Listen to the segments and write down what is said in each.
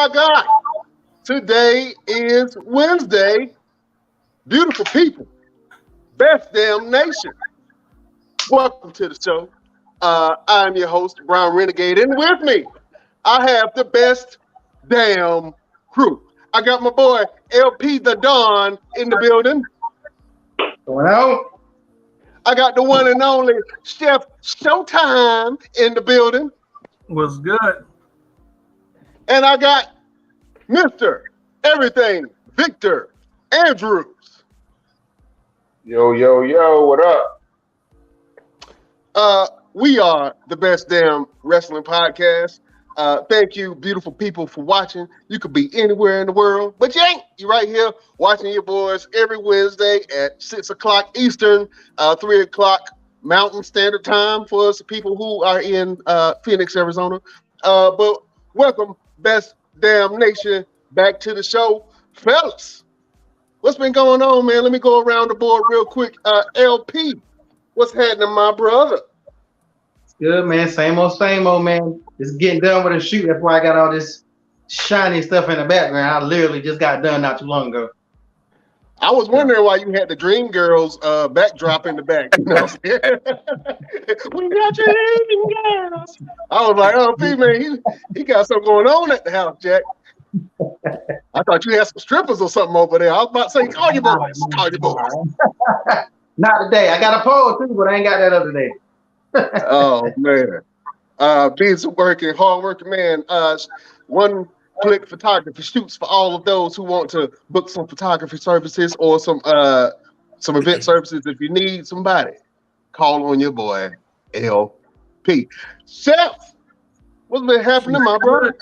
my God. Today is Wednesday. Beautiful people. Best damn nation. Welcome to the show. I'm your host, Brian Renegade, and with me, I have the best damn crew. I got my boy, LP the Don, in the building. Going out. I got the one and only Chef Showtime in the building. What's good? And I got Mr. Everything, Victor Andrews. Yo, what up? We are the best damn wrestling podcast. Thank you, beautiful people, for watching. You could be anywhere in the world, but you ain't. You're right here watching your boys every Wednesday at 6 o'clock Eastern, 3 o'clock Mountain Standard Time for us people who are in Phoenix, Arizona. But welcome, best damn nation, back to the show. Fellas, what's been going on, man? Let me go around the board real quick. LP, what's happening, my brother? Good, man. Same old, man. Just getting done with a shoot. That's why I got all this shiny stuff in the background. I literally just got done not too long ago. I was wondering why you had the Dream Girls backdrop in the back. You know what I'm saying? We got Dream Girls. I was like, oh, P, man, he got something going on at the house, Jack. I thought you had some strippers or something over there. I was about to say, call your boys. Call your boys. Not today. I got a pole, too, but I ain't got that other day. Oh, man. Being some hard working man. One-click photography shoots for all of those who want to book some photography services or some event services. If you need somebody, call on your boy, LP. Chef, what's been happening, my brother?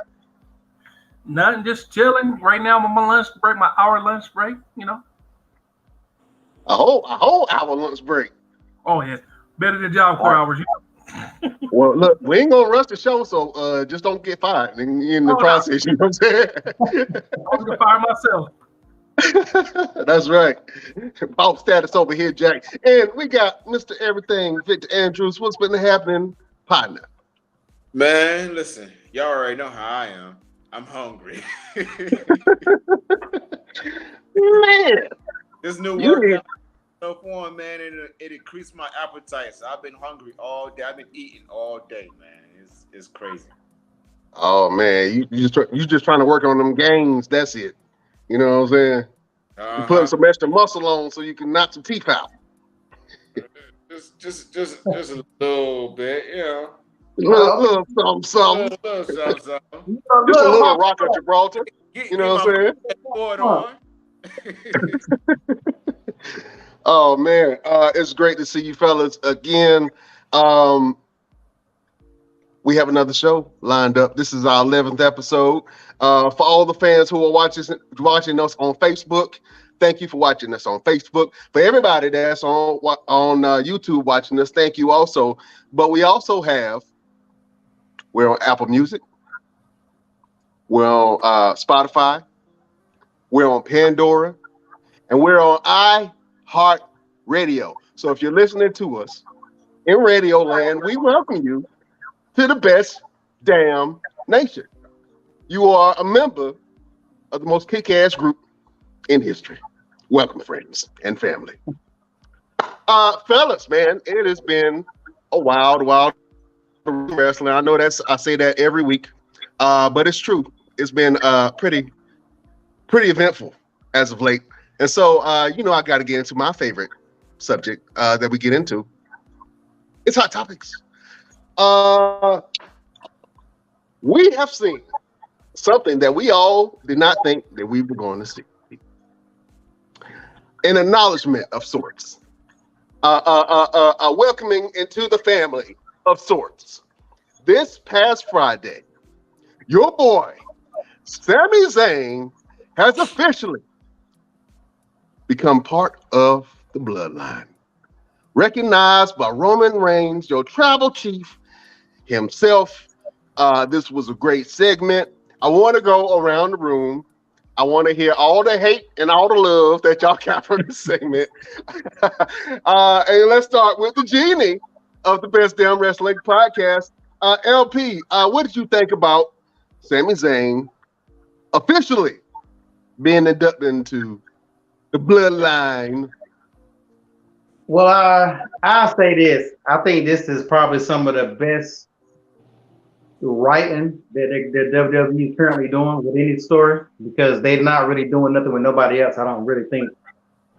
Nothing, just chilling. Right now I'm on my lunch break, my hour lunch break, you know. A whole hour lunch break. Oh, yeah. Better than job 4 hours, you know. Well, look, we ain't gonna rush the show, so just don't get fired in the process. No. You know what I'm saying? I'm gonna fire myself. That's right. Boss status over here, Jack. And we got Mr. Everything, Victor Andrews. What's been happening, partner? Man, listen, y'all already know how I am. I'm hungry. Man, this new workout form, man, it increased my appetite. So I've been hungry all day. I've been eating all day, man. It's crazy. Oh man, you just trying to work on them gains. That's it. You know what I'm saying? You putting some extra muscle on so you can knock some teeth out. Just a little bit, you know. Little something. Just a little rock at Gibraltar. You know what I'm saying? Oh man, it's great to see you fellas again. We have another show lined up. This is our 11th episode. For all the fans who are watching us on Facebook, thank you for watching us on Facebook. For everybody that's on YouTube watching us, thank you also. But we're on Apple Music, we're on Spotify, we're on Pandora, and we're on IHeart Radio. So if you're listening to us in Radio Land, we welcome you to the best damn nation. You are a member of the most kick-ass group in history. Welcome, friends and family. Fellas, man, it has been a wild wrestling. I know I say that every week, but it's true. It's been pretty eventful as of late. And so, I got to get into my favorite subject that we get into. It's Hot Topics. We have seen something that we all did not think that we were going to see. An acknowledgement of sorts. A welcoming into the family of sorts. This past Friday, your boy, Sami Zayn, has officially become part of the bloodline. Recognized by Roman Reigns, your tribal chief himself. This was a great segment. I want to go around the room. I want to hear all the hate and all the love that y'all got from this segment. And let's start with the genie of the Best Damn Wrestling Podcast. LP, what did you think about Sami Zayn officially being inducted into the bloodline? Well, I'll say this. I think this is probably some of the best writing that WWE is currently doing with any story, because they're not really doing nothing with nobody else. I don't really think.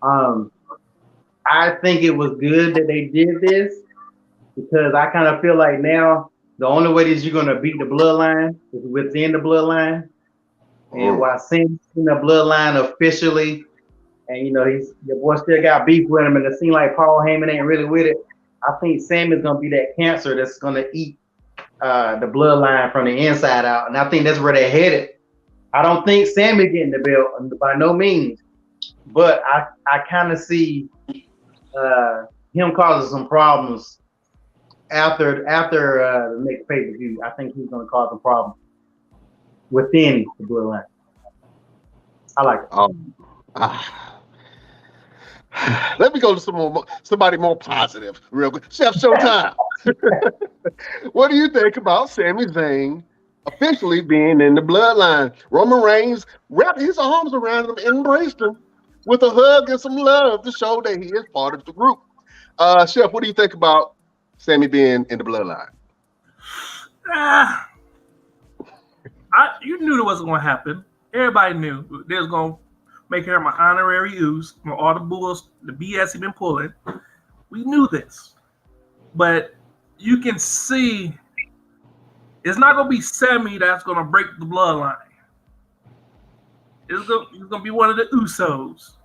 I think it was good that they did this, because I kind of feel like now the only way that you're going to beat the bloodline is within the bloodline. And while Sammy's in the bloodline officially, and your boy still got beef with him, and it seems like Paul Heyman ain't really with it, I think Sammy's going to be that cancer that's going to eat the bloodline from the inside out. And I think that's where they're headed. I don't think Sammy getting the belt by no means, but I kind of see him causing some problems after the next pay-per-view. I think he's going to cause some problems within the bloodline. I like it. Let me go to somebody more positive real quick. Chef Showtime. What do you think about Sami Zayn officially being in the bloodline? Roman Reigns wrapped his arms around him and embraced him with a hug and some love to show that he is part of the group. Chef, what do you think about Sami being in the bloodline? You knew it wasn't going to happen. Everybody knew they was going to make her my honorary ooze from all the bulls, the BS he been pulling. We knew this. But you can see it's not going to be Sami that's going to break the bloodline. It's going to be one of the Usos.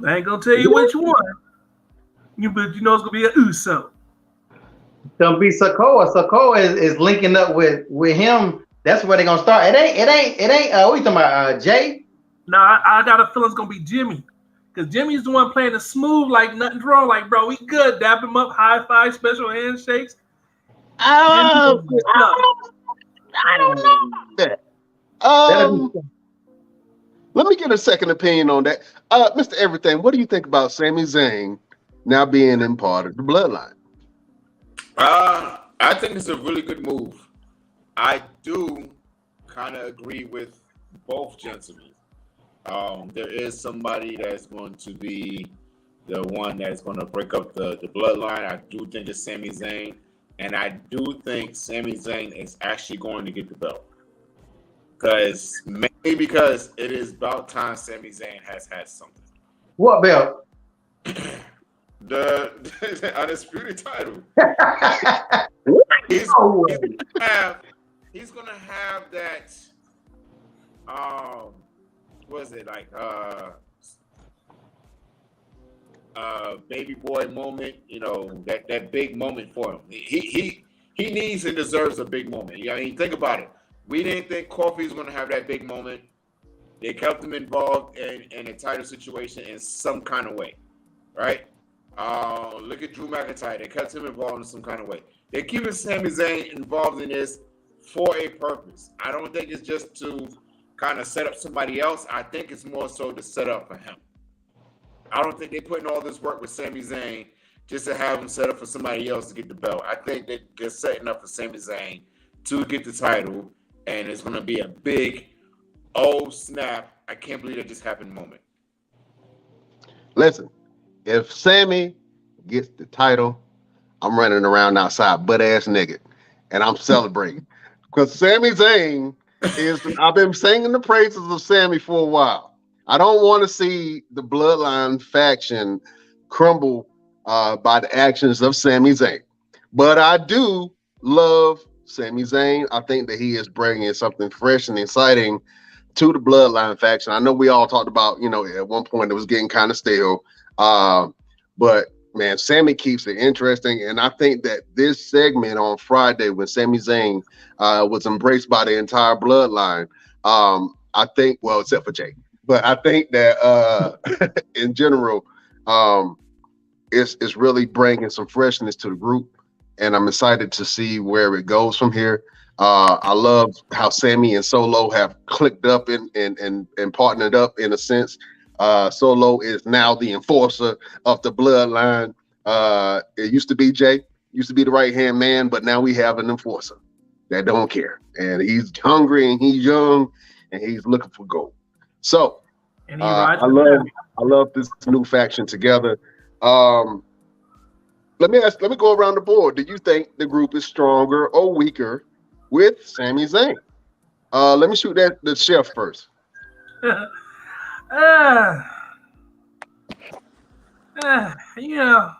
I ain't going to tell you which one. But you know it's going to be an Uso. It's going to be Sikoa. Sikoa is linking up with him. That's where they're going to start. It ain't, what you talking about, Jay? No, I got a feeling it's going to be Jimmy. Because Jimmy's the one playing the smooth like nothing's wrong. Like, bro, we good. Dap him up, high five, special handshakes. I don't know. Let me get a second opinion on that. Mr. Everything, what do you think about Sami Zayn now being in part of the bloodline? I think it's a really good move. I do kind of agree with both gentlemen. There is somebody that's going to be the one that's going to break up the bloodline. I do think it's Sami Zayn, and I do think Sami Zayn is actually going to get the belt. Maybe because it is about time Sami Zayn has had something. What belt? The undisputed title. He's gonna have that. What is it like? Baby boy moment. You know, that big moment for him. He needs and deserves a big moment. I mean, think about it. We didn't think Kofi was gonna have that big moment. They kept him involved in a title situation in some kind of way, right? Look at Drew McIntyre. They kept him involved in some kind of way. They're keeping Sami Zayn involved in this for a purpose. I don't think it's just to kind of set up somebody else. I think it's more so to set up for him. I don't think they're putting all this work with Sami Zayn just to have him set up for somebody else to get the belt. I think they're setting up for Sami Zayn to get the title, and it's going to be a big, oh snap, I can't believe that just happened moment. Listen, if Sami gets the title, I'm running around outside butt-ass naked, and I'm celebrating. Because Sami Zayn I've been singing the praises of Sami for a while. I don't want to see the Bloodline faction crumble by the actions of Sami Zayn. But I do love Sami Zayn. I think that he is bringing something fresh and exciting to the Bloodline faction. I know we all talked about, at one point it was getting kind of stale. But man, Sami keeps it interesting. And I think that this segment on Friday when Sami Zayn was embraced by the entire bloodline, I think, well, except for Jay, but I think that in general, it's really bringing some freshness to the group. And I'm excited to see where it goes from here. I love how Sami and Solo have clicked up and partnered up in a sense. Solo is now the enforcer of the bloodline. It used to be Jay, used to be the right-hand man, but now we have an enforcer that don't care. And he's hungry and he's young and he's looking for gold. So And he rides I with love this new faction together. Let me go around the board. Do you think the group is stronger or weaker with Sami Zayn? Let me shoot at the chef first. You know,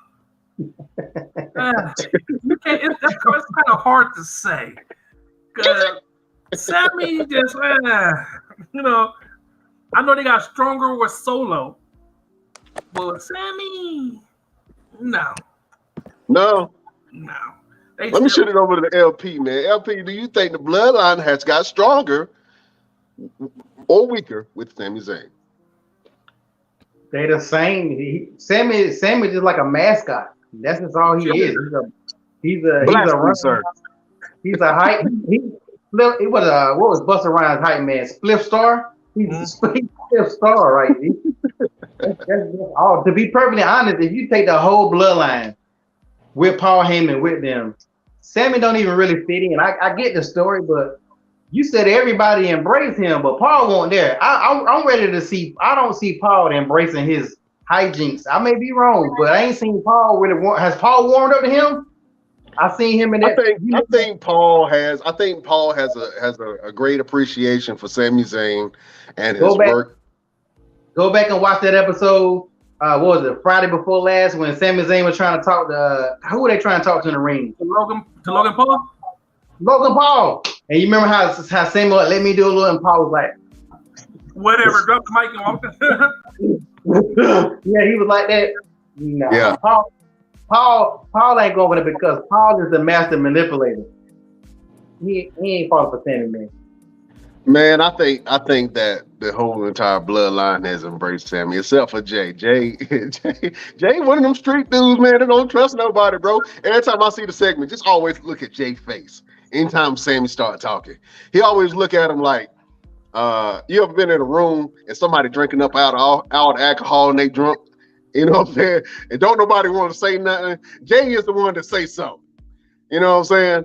it's kind of hard to say. Cause Sammy just, you know, I know they got stronger with Solo, but with Sammy, no. Let me shoot it over to the LP, man. LP, do you think the bloodline has got stronger or weaker with Sami Zayn? They the same. Sammy is just like a mascot. That's just all he is. He's a hype. What was Busta Rhymes' hype man? Spliff Star. He's a Spliff Star, right? That's all. To be perfectly honest, if you take the whole bloodline with Paul Heyman with them, Sammy don't even really fit in. I get the story, but you said everybody embraced him, but Paul wasn't there. I'm ready to see. I don't see Paul embracing his hijinks. I may be wrong, but I ain't seen Paul really. Has Paul warmed up to him? I seen him in that. I think Paul has a great appreciation for Sami Zayn and his work. Go back and watch that episode. What was it? Friday before last, when Sami Zayn was trying to talk to who were they trying to talk to in the ring? To Logan Paul. Logan Paul. And you remember how Sammy let me do a little, and Paul was like, whatever, drop the mic and walk. Yeah, he was like that. No. Yeah. Paul ain't going with it because Paul is the master manipulator. He ain't falling for Sammy, man. Man, I think that the whole entire bloodline has embraced Sammy, except for Jay. Jay, one of them street dudes, man, that don't trust nobody, bro. Every time I see the segment, just always look at Jay's face. Anytime Sammy start talking, he always look at him like, you ever been in a room and somebody drinking up out the alcohol and they drunk? You know what I'm saying? And don't nobody want to say nothing. Jay is the one to say something. You know what I'm saying?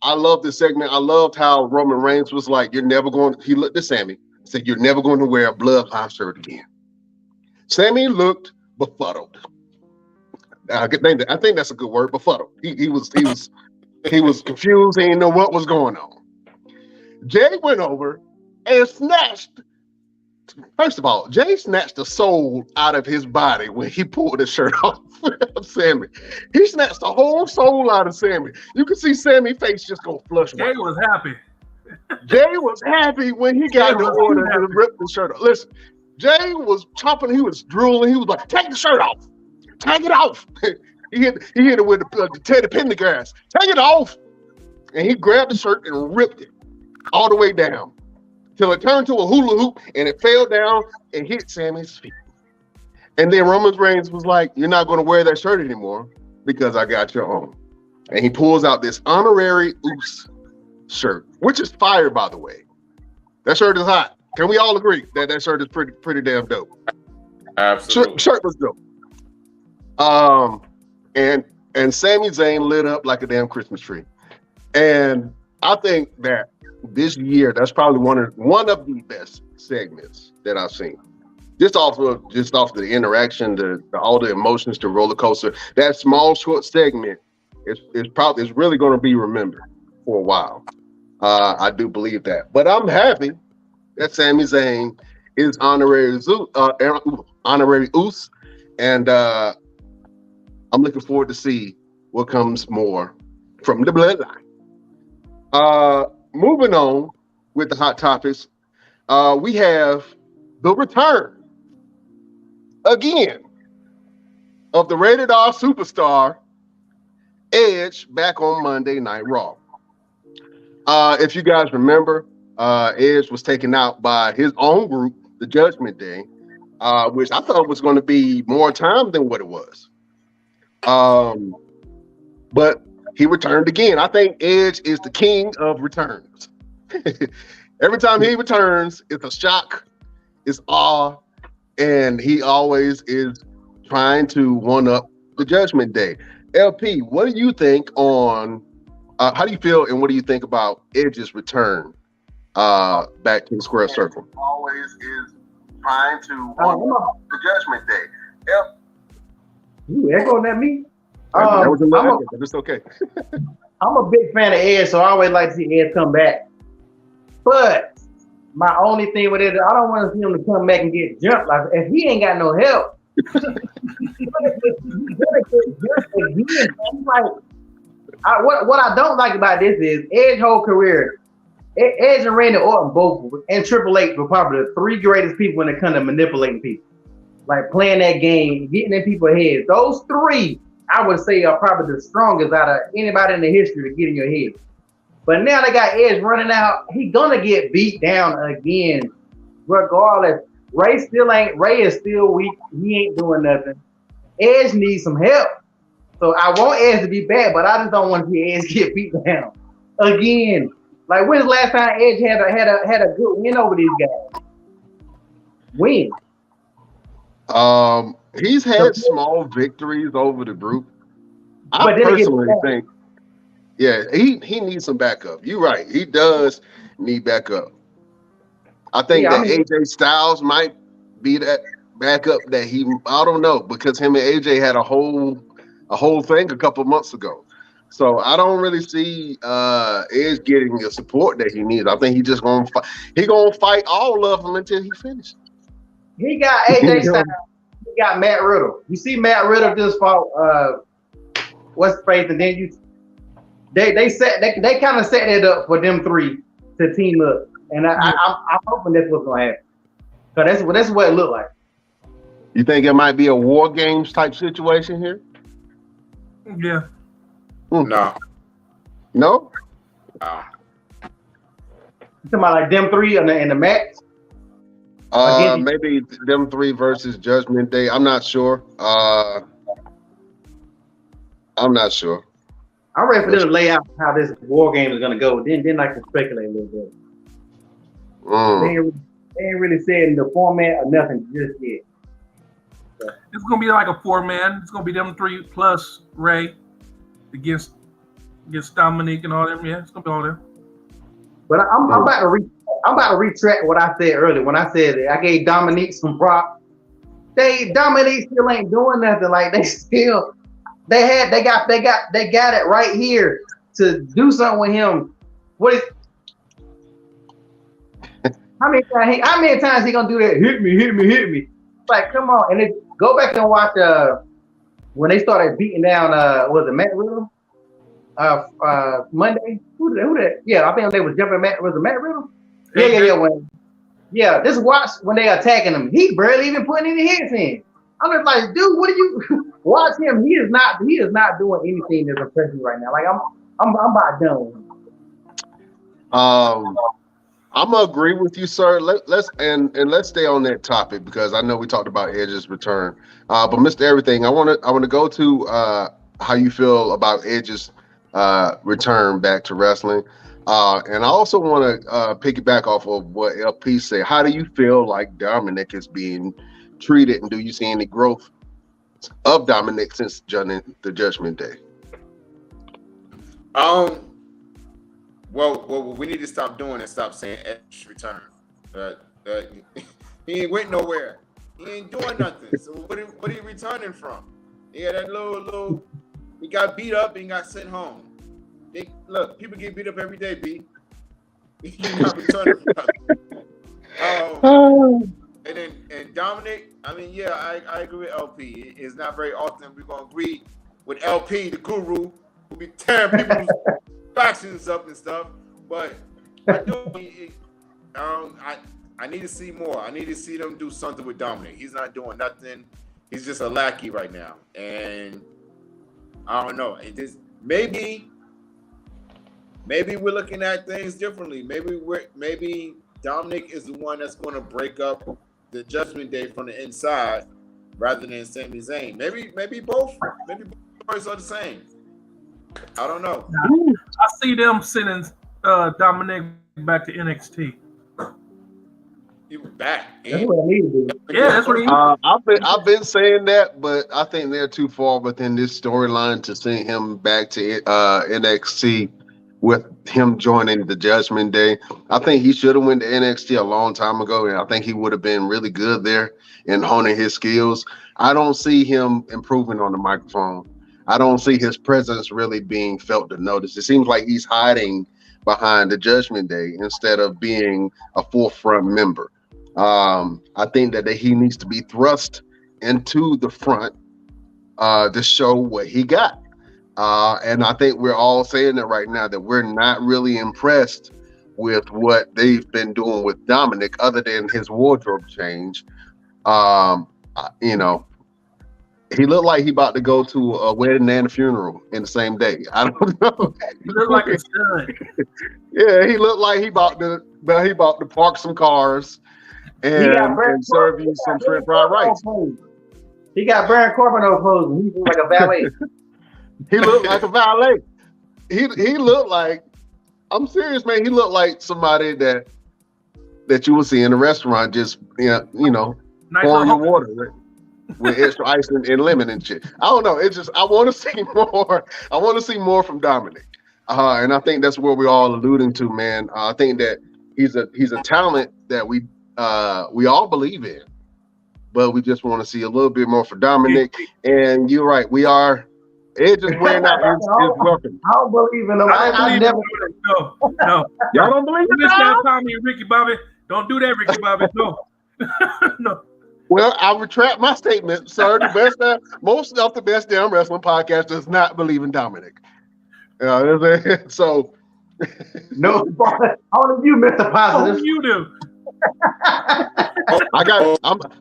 I love this segment. I loved how Roman Reigns was like, he looked at Sammy and said, you're never going to wear a bloodline shirt again. Sammy looked befuddled. I think that's a good word, befuddled. He was confused. He didn't know what was going on. Jay went over and snatched. First of all, Jay snatched the soul out of his body when he pulled the shirt off of Sammy. He snatched the whole soul out of Sammy. You can see Sammy's face just go flush. Jay was happy. Jay was happy when he got the order to rip the shirt off. Listen, Jay was chopping. He was drooling. He was like, take the shirt off. Take it off. he hit it with the Teddy Pendergrass. Take it off. And he grabbed the shirt and ripped it all the way down till it turned to a hula hoop and it fell down and hit Sammy's feet. And then Roman Reigns was like, you're not going to wear that shirt anymore because I got your own. And he pulls out this honorary Oos shirt, which is fire, by the way. That shirt is hot. Can we all agree that shirt is pretty damn dope? Absolutely. Shirt was dope. And Sami Zayn lit up like a damn Christmas tree. And I think that this year, that's probably one of the best segments that I've seen. Just off the interaction, all the emotions, the roller coaster. That small short segment is really going to be remembered for a while. I do believe that. But I'm happy that Sami Zayn is honorary Oos, and I'm looking forward to see what comes more from the bloodline. Moving on with the hot topics, we have the return again of the rated R superstar Edge back on Monday Night Raw. If you guys remember, Edge was taken out by his own group, the Judgment Day, which I thought was going to be more time than what it was. But he returned again. I think Edge is the king of returns. Every time he returns, it's a shock, it's awe, and he always is trying to one-up the Judgment Day. LP, what do you think on, how do you feel and what do you think about Edge's return back to the square circle. Always is trying to the Judgment Day. Yep. You echoing at me? That was a little echo, but it's okay. I'm a big fan of Edge, so I always like to see Edge come back. But my only thing with it, I don't want to see him to come back and get jumped. Like if he ain't got no help, he's gonna get jumped again. What I don't like about this is Edge's whole career. Edge and Randy Orton both and Triple H were probably the three greatest people when it comes to manipulating people, like playing that game, getting in people's heads. Those three, I would say, are probably the strongest out of anybody in the history to get in your head. But now they got Edge running out. He's gonna get beat down again, regardless. Ray is still weak. He ain't doing nothing. Edge needs some help. So I want Edge to be bad, but I just don't want to see Edge get beat down again. Like when's the last time Edge had a good win over these guys? When? He's had small victories over the group. I personally think, yeah, he needs some backup. You're right. He does need backup. I think AJ Styles might be that backup that I don't know, because him and AJ had a whole thing a couple months ago. So I don't really see Edge getting the support that he needs. I think he's just gonna fight. He gonna fight all of them until he finishes. He got AJ Styles. He got Matt Riddle. You see Matt Riddle just fought what's the phrase? And then they kind of set it up for them three to team up. And I'm hoping that's what's gonna happen. Cause that's what it looked like. You think it might be a War Games type situation here? Yeah. No. No? You talking about like them three in the match? Maybe them three versus Judgment Day. I'm not sure. I'm not sure. I'm ready for them to lay out how this War Game is gonna go. Then I can speculate a little bit. They ain't really said the format or nothing just yet. So. It's gonna be like a 4-man. It's gonna be them three plus Ray against Dominic and all them. Yeah, it's gonna be all them. But I'm about to retract what I said earlier when I said that I gave Dominique some props. Dominique still ain't doing nothing. Like they got it right here to do something with him. How many times he gonna do that? Hit me. Like, come on. And then go back and watch when they started beating down was it Matt Riddle? Monday? Who that? Yeah, I think they was jumping was it Matt Riddle? Yeah. Just watch when they attacking him. He barely even putting any hits in. I'm just like, dude, what are you watch him? He is not doing anything that's impressive right now. Like I'm about done with him. I'm gonna agree with you, sir. Let's stay on that topic because I know we talked about Edge's return. But Mr. Everything, I wanna go to how you feel about Edge's return back to wrestling. And I also want to piggyback off of what LP said. How do you feel like Dominic is being treated, and do you see any growth of Dominic since the Judgment Day? Well, we need to stop doing and stop saying Edge return. He ain't went nowhere. He ain't doing nothing. So what are you returning from? Yeah, that little. He got beat up and got sent home. Look, people get beat up every day, B. You're not returning from and Dominic, I mean, yeah, I agree with LP. It's not very often we're gonna agree with LP, the guru, who be tearing people's factions up and stuff. But I need to see more. I need to see them do something with Dominic. He's not doing nothing. He's just a lackey right now, and I don't know. It just maybe we're looking at things differently. Maybe Dominic is the one that's going to break up the Judgment Day from the inside rather than Sami Zayn. Maybe both. Maybe both are the same. I don't know. I see them sending Dominic back to NXT. He was back. That's what I need to do. Yeah, that's what he needs. I've been saying that, but I think they're too far within this storyline to send him back to NXT with him joining the Judgment Day. I think he should have went to NXT a long time ago, and I think he would have been really good there in honing his skills. I don't see him improving on the microphone. I don't see his presence really being felt to notice. It seems like he's hiding behind the Judgment Day instead of being a forefront member. I think that he needs to be thrust into the front to show what he got. And I think we're all saying that right now, that we're not really impressed with what they've been doing with Dominic, other than his wardrobe change. You know, he looked like he about to go to a wedding and a funeral in the same day. I don't know. He looked like a stud. Yeah, he looked like he about to park some cars and serve you some shrimp fried rice. He got Baron Corbin on clothes. He looked like a valet. He looked like a valet. He looked like, I'm serious, man. He looked like somebody that you would see in a restaurant, just pouring your water with extra ice and lemon and shit. I don't know. It's just, I want to see more. I want to see more from Dominic, and I think that's where we're all alluding to, man. I think that he's a talent that we all believe in, but we just want to see a little bit more for Dominic. And you're right, we are. It's just wearing out his welcome. I don't believe in him. I never. No. Y'all don't believe in him? Tommy and Ricky Bobby. Don't do that, Ricky Bobby. No. No. Well, I retract my statement, sir. Most of the best damn wrestling podcast does not believe in Dominic. So, no, all of you, Mr. Positive. All of you do.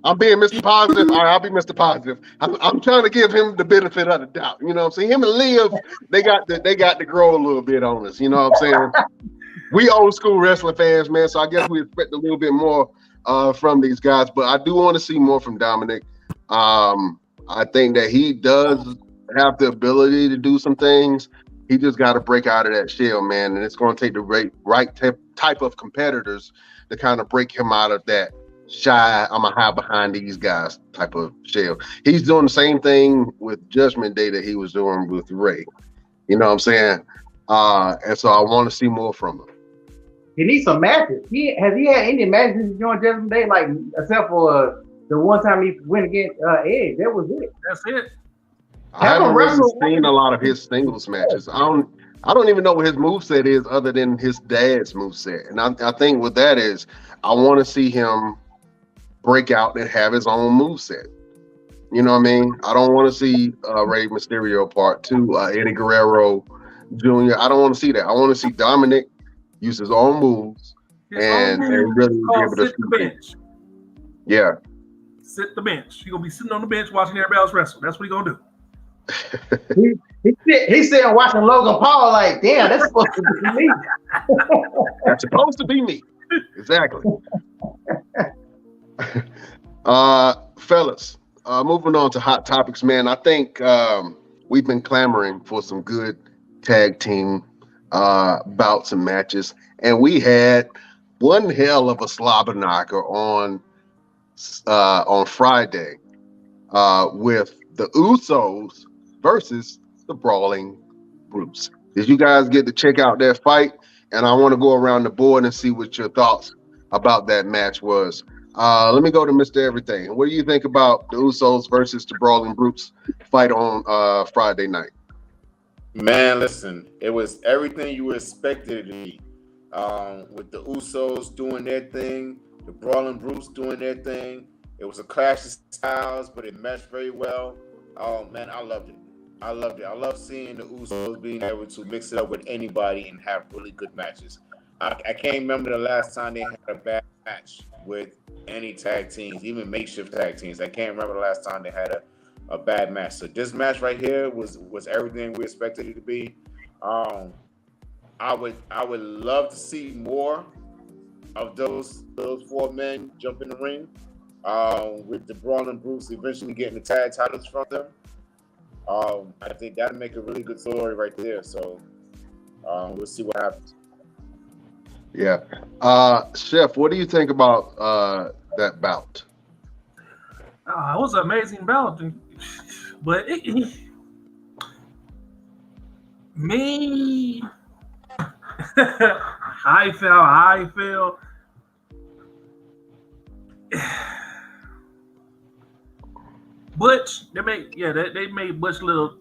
I'm being Mr. Positive. All right, I'll be Mr. Positive. I'm trying to give him the benefit of the doubt. You know what I'm saying? Him and Liv, they got to grow a little bit on us. You know what I'm saying? We old school wrestling fans, man. So I guess we expect a little bit more from these guys. But I do want to see more from Dominic. I think that he does have the ability to do some things. He just got to break out of that shell, man. And it's going to take the right type of competitors to kind of break him out of that shy, I'm going to hide behind these guys type of shell. He's doing the same thing with Judgment Day that he was doing with Ray. You know what I'm saying? And so I want to see more from him. He needs some matches. Has he had any matches during Judgment Day, like except for the one time he went against Edge? That was it. That's it. I haven't really seen a lot of his singles matches. I don't even know what his moveset is other than his dad's moveset. And I think what that is, I want to see him break out and have his own moveset. You know what I mean? I don't want to see Rey Mysterio Part 2, Eddie Guerrero Jr. I don't want to see that. I want to see Dominic use his own moves and really be able to sit the bench. Yeah. Sit the bench. You're going to be sitting on the bench watching everybody else wrestle. That's what you're going to do. He's sitting watching Logan Paul like, damn, that's supposed to be me. That's supposed to be me. Exactly. Fellas, moving on to hot topics, man. I think we've been clamoring for some good tag team bouts and matches, and we had one hell of a slobber knocker on Friday with the Usos versus the Brawling Brutes. Did you guys get to check out that fight? And I want to go around the board and see what your thoughts about that match was. Let me go to Mr. Everything. What do you think about the Usos versus the Brawling Brutes fight on Friday night? Man, listen, it was everything you expected it to be. With the Usos doing their thing, the Brawling Brutes doing their thing. It was a clash of styles, but it meshed very well. Oh, man, I loved it. I love seeing the Usos being able to mix it up with anybody and have really good matches. I can't remember the last time they had a bad match with any tag teams, even makeshift tag teams. I can't remember the last time they had a bad match. So this match right here was everything we expected it to be. I would love to see more of those four men jump in the ring. With the Brawling Brutes eventually getting the tag titles from them. I think that'll make a really good story right there. So we'll see what happens. Yeah. Chef, what do you think about that bout? It was an amazing bout. But I feel. Butch, they made Butch little,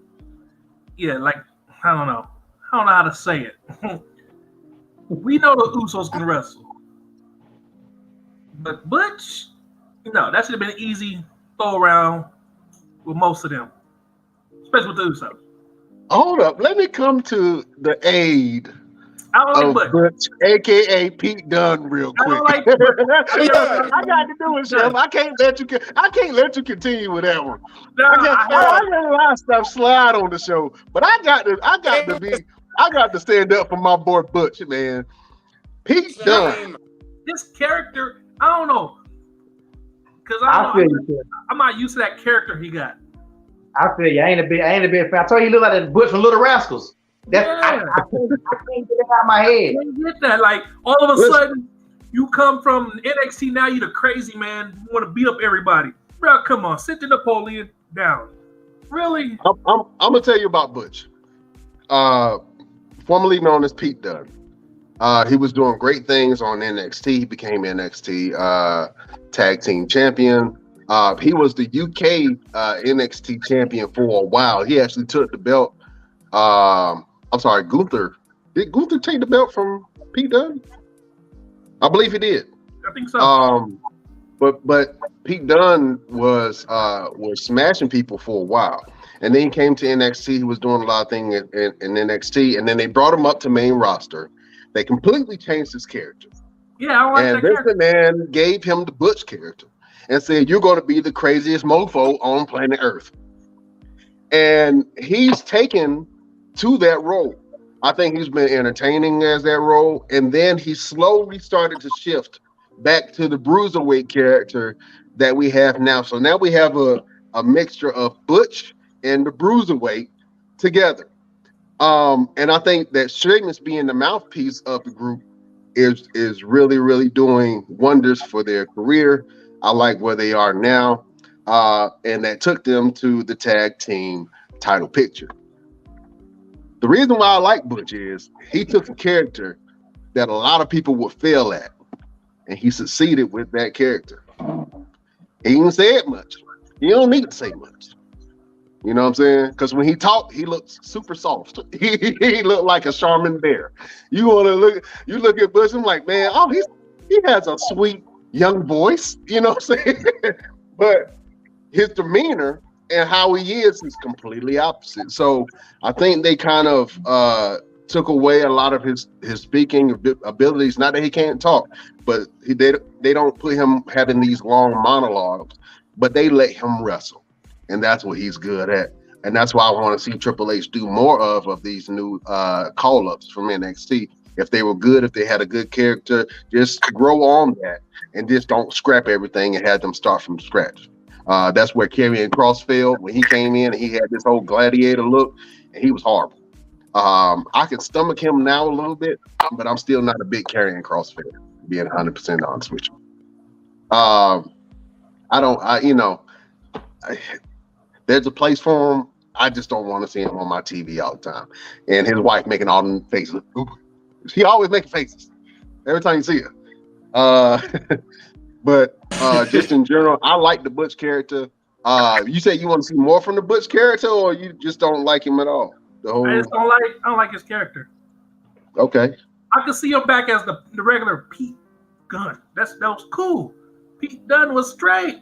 like I don't know how to say it. We know the Usos can wrestle, but Butch, that should have been an easy throw around with most of them, especially with the Usos. Hold up, let me come to the aid of Butch, aka Pete Dunne, real quick. I got to do it, Chef. I can't let you continue with that one. I let a lot of stuff slide on the show, but I got to stand up for my boy Butch, man. Pete Dunne. This character, I don't know, because I'm not used to that character he got. I feel you. I ain't a big fan. I told you, he look like that Butch from Little Rascals. I can't get it out of my head. I get that. Like all of a sudden, you come from NXT. Now you're the crazy man. You want to beat up everybody, bro. Come on, sit the Napoleon down. Really? I'm gonna tell you about Butch. Formerly known as Pete Dunne. He was doing great things on NXT. He became NXT Tag Team Champion. He was the UK NXT champion for a while. He actually took the belt. I'm sorry, Gunther. Did Gunther take the belt from Pete Dunne? I believe he did. I think so. But Pete Dunne was smashing people for a while, and then he came to NXT. He was doing a lot of things in NXT, and then they brought him up to main roster. They completely changed his character. Yeah, I like that character. And this man gave him the Butch character and said, "You're going to be the craziest mofo on planet Earth." And he's taken to that role. I think he's been entertaining as that role, and then he slowly started to shift back to the bruiserweight character that we have now. So now we have a mixture of Butch and the bruiserweight together. And I think that Sheamus being the mouthpiece of the group is really, really doing wonders for their career. I like where they are now, and that took them to the tag team title picture. The reason why I like Butch is he took a character that a lot of people would fail at, and he succeeded with that character. He didn't say it much. You don't need to say much. You know what I'm saying? Because when he talked, he looked super soft. He looked like a Charmin bear. You look at Butch, I'm like, man, he has a sweet young voice. You know what I'm saying? But his demeanor and how he is completely opposite. So I think they kind of took away a lot of his speaking abilities. Not that he can't talk, but they don't put him having these long monologues, but they let him wrestle. And that's what he's good at. And that's why I want to see Triple H do more of these new call-ups from NXT. If they were good, if they had a good character, just grow on that and just don't scrap everything and have them start from scratch. That's where Karrion Kross failed when he came in and he had this whole gladiator look, and he was horrible. I can stomach him now a little bit, but I'm still not a big Karrion Kross fan, being 100% honest with you. There's a place for him. I just don't want to see him on my TV all the time. And his wife making all them faces. She always making faces every time you see her. But just in general, I like the Butch character. You say you want to see more from the Butch character, or you just don't like him at all? I don't like his character. Okay. I could see him back as the regular Pete Dunne. That was cool. Pete Dunne was straight.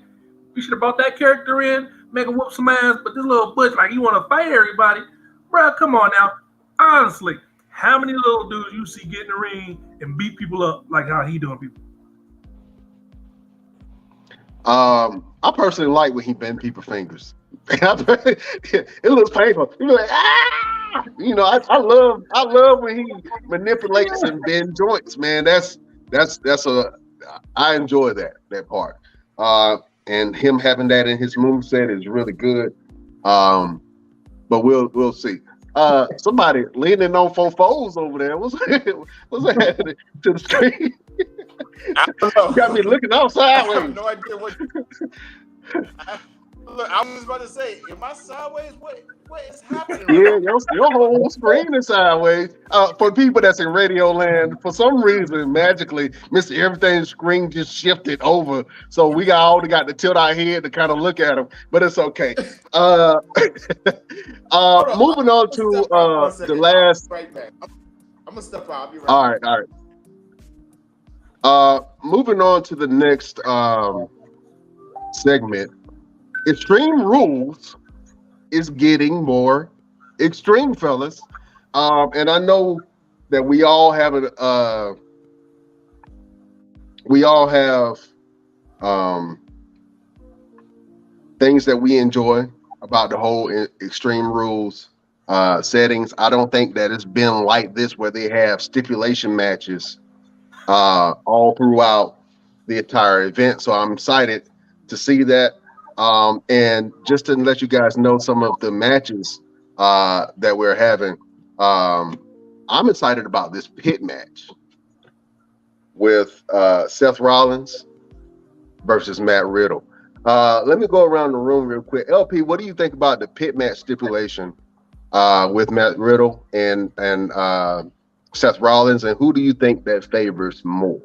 You should have brought that character in, make him whoop some ass, but this little Butch, like, you want to fight everybody? Bro, come on now. Honestly, how many little dudes you see get in the ring and beat people up like how he doing people? I personally like when he bend people's fingers. It looks painful. You're like, ah! You know, I love when he manipulates and bend joints, man. I enjoy that part. And him having that in his moveset is really good. But we'll see. Somebody leaning on four foes over there. What's that to the screen? I don't know. You got me looking outside. I have no idea what. Look, I was about to say, am I sideways? What is happening? Yeah, your whole screen is sideways. For people that's in radio land, for some reason, magically, Mr. Everything's screen just shifted over. So we got to tilt our head to kind of look at him, but it's okay. Moving on to the last. Right back. I'm gonna step out. I'll be right All right. Moving on to the next segment. Extreme Rules is getting more extreme, fellas. And I know that we all have things that we enjoy about the whole Extreme Rules settings. I don't think that it's been like this where they have stipulation matches all throughout the entire event. So I'm excited to see that. And just to let you guys know some of the matches that we're having, I'm excited about this pit match with Seth Rollins versus Matt Riddle. Let me go around the room real quick. LP, what do you think about the pit match stipulation with Matt Riddle and Seth Rollins, and who do you think that favors more?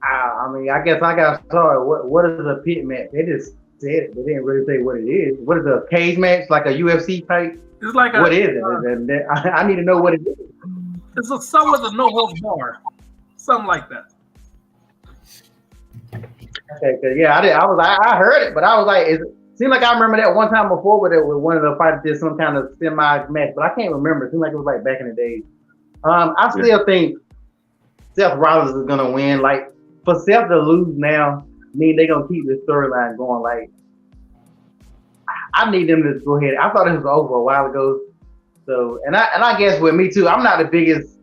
I mean, I guess I got started. What is a pit match? They just said it. They didn't really say what it is. What is a cage match? Like a UFC type? It's like what is it? I need to know what it is. It's somewhat a no holds bar, something like that. Okay, yeah, I heard it, but I was like, it seemed like I remember that one time before with one of the fighters did some kind of semi match, but I can't remember. It seemed like it was like back in the day. I still think Seth Rollins is gonna win. Like, for Seth to lose now, I mean, they're gonna keep this storyline going. Like, I need them to go ahead. I thought it was over a while ago. So, and I guess with me too, I'm not the biggest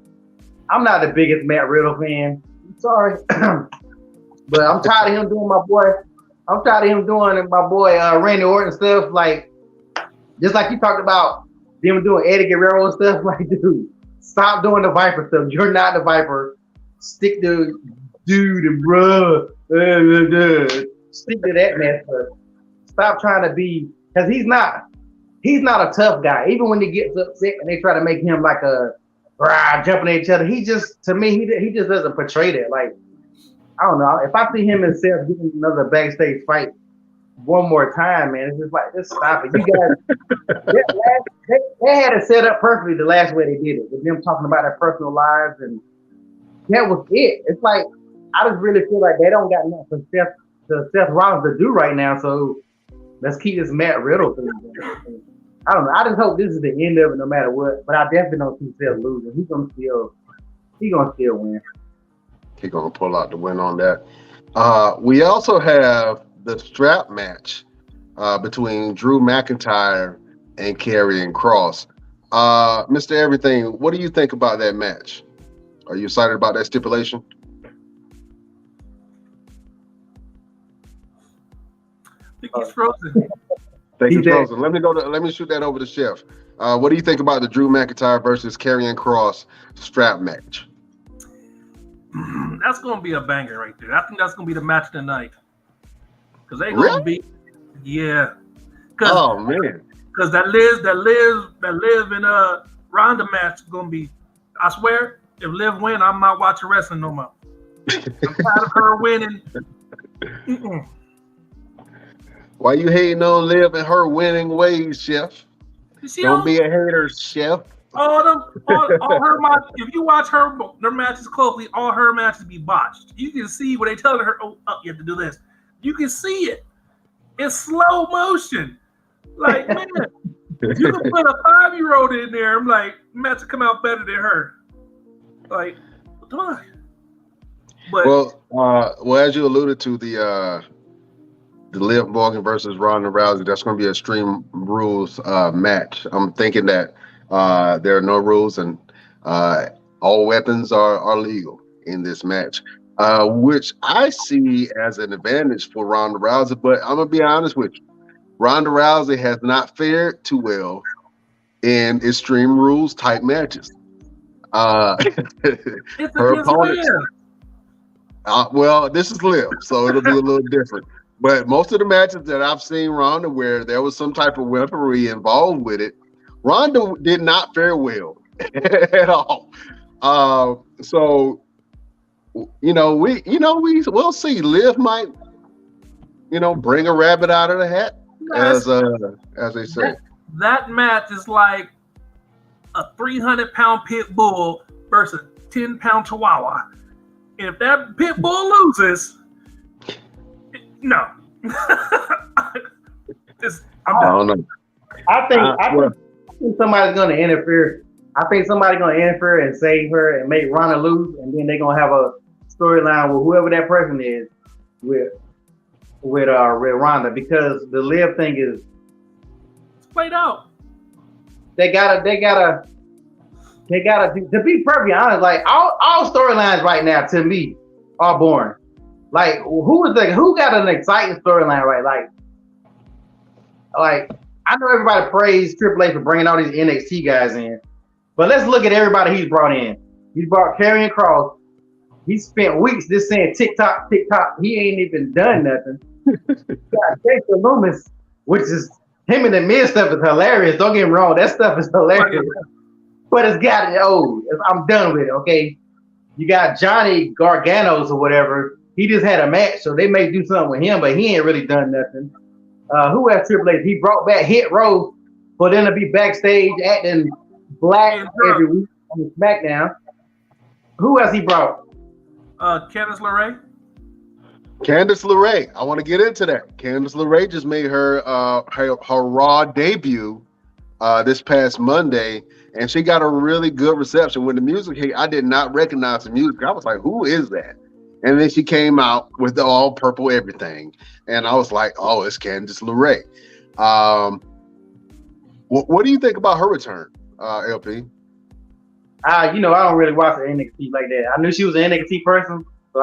Matt Riddle fan. I'm sorry, but I'm tired of him doing my boy. I'm tired of him doing my boy Randy Orton stuff. Like, just like you talked about them doing Eddie Guerrero and stuff. Like, dude, stop doing the Viper stuff. You're not the Viper. Stick to dude and bruh. Stick to that mess. Stop trying to be, because he's not a tough guy. Even when he gets upset and they try to make him like a jumping at each other, he just, to me, he just doesn't portray that. Like, I don't know. If I see him and Seth getting another backstage fight one more time, man, it's just like, just stop it. You guys, they had it set up perfectly the last way they did it, with them talking about their personal lives, and that was it. It's like, I just really feel like they don't got enough for Seth Rollins to do right now, so let's keep this Matt Riddle thing. I don't know. I just hope this is the end of it, no matter what. But I definitely don't see Seth losing. He's gonna still win. He's gonna pull out the win on that. We also have the strap match between Drew McIntyre and Karrion Kross. Mr. Everything, what do you think about that match? Are you excited about that stipulation? I think he's frozen. Frozen. Let me shoot that over to Chef. What do you think about the Drew McIntyre versus Karrion Kross strap match? That's gonna be a banger right there. I think that's gonna be the match of the night. Cause they gonna be, yeah. Oh man. Cause that Liv and Ronda match is gonna be. I swear, if Liv win, I'm not watching wrestling no more. I'm tired of her winning. Mm-mm. Why you hating on Liv and her winning ways, Chef? Don't be a hater, Chef. All her matches. If you watch their matches closely, all her matches be botched. You can see where they telling her, "Oh, you have to do this." You can see it. It's slow motion. Like, man, you can put a 5-year-old in there. I'm like, match will come out better than her. Like, why? But well, as you alluded to, the Liv Morgan versus Ronda Rousey, that's going to be a Extreme Rules match. I'm thinking that there are no rules and all weapons are legal in this match, which I see as an advantage for Ronda Rousey. But I'm going to be honest with you. Ronda Rousey has not fared too well in Extreme Rules type matches. Her opponent. Well, this is Liv, so it'll be a little different. But most of the matches that I've seen Ronda where there was some type of weaponry involved with it, Ronda did not fare well at all. So we'll see. Liv might, bring a rabbit out of the hat, as they say. That match is like a 300-pound pit bull versus a 10-pound chihuahua. If that pit bull loses, no. I'm I don't know. I think somebody's going to interfere. I think somebody's going to interfere and save her and make Ronda lose, and then they're going to have a storyline with whoever that person is with Ronda, because the Liv thing is played out. They gotta to be perfectly honest, like all storylines right now to me are boring. Like who got an exciting storyline, right? Like I know everybody praised Triple H for bringing all these NXT guys in, but let's look at everybody he's brought in. He's brought Karrion Kross. He spent weeks just saying TikTok. He ain't even done nothing. Got Dexter Lumis, which is him and the Miz stuff is hilarious. Don't get me wrong, that stuff is hilarious. But it's got it old. I'm done with it, okay? You got Johnny Garganos or whatever. He just had a match, so they may do something with him, but he ain't really done nothing. Who has Triple H? He brought back Hit Row for them to be backstage acting black every week on SmackDown. Who else he brought? Candice LeRae. Candice LeRae. I want to get into that. Candice LeRae just made her Raw debut this past Monday, and she got a really good reception. When the music hit, I did not recognize the music. I was like, who is that? And then she came out with the all purple everything, and I was like, oh, it's Candice LeRae. What do you think about her return, LP? I don't really watch the NXT like that. I knew she was an NXT person, so